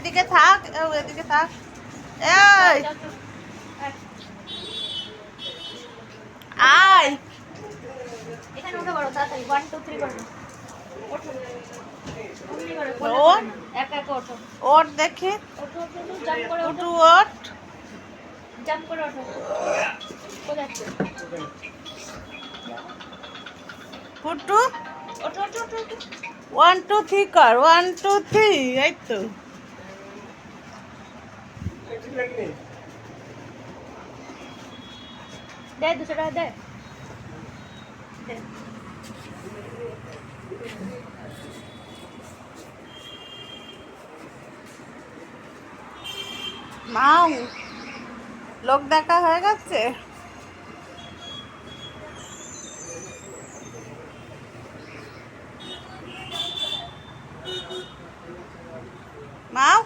এদিকে থাক, এদিকে থাক। এই আয়, এখানে উঠে পড়ো তাড়াতাড়ি, 1 2 3 করো। ওঠো, অমনি করে কোলে ওঠ, করে না, একা একা ওঠো। ওঠ দেখি। ওঠো ওঠো ওঠো, জাম্প করে ওঠো, ফুটু ওঠ। জাম্প করে ওঠো। কোথায় যাচ্ছে? ফুটু ওঠো ওঠো ওঠো ওঠো। 1 2 3 কর, 1 2 3। এই তো দে 200 টাকা দে। দে। মাও, লোক দেখা হয়ে গেছে। মাও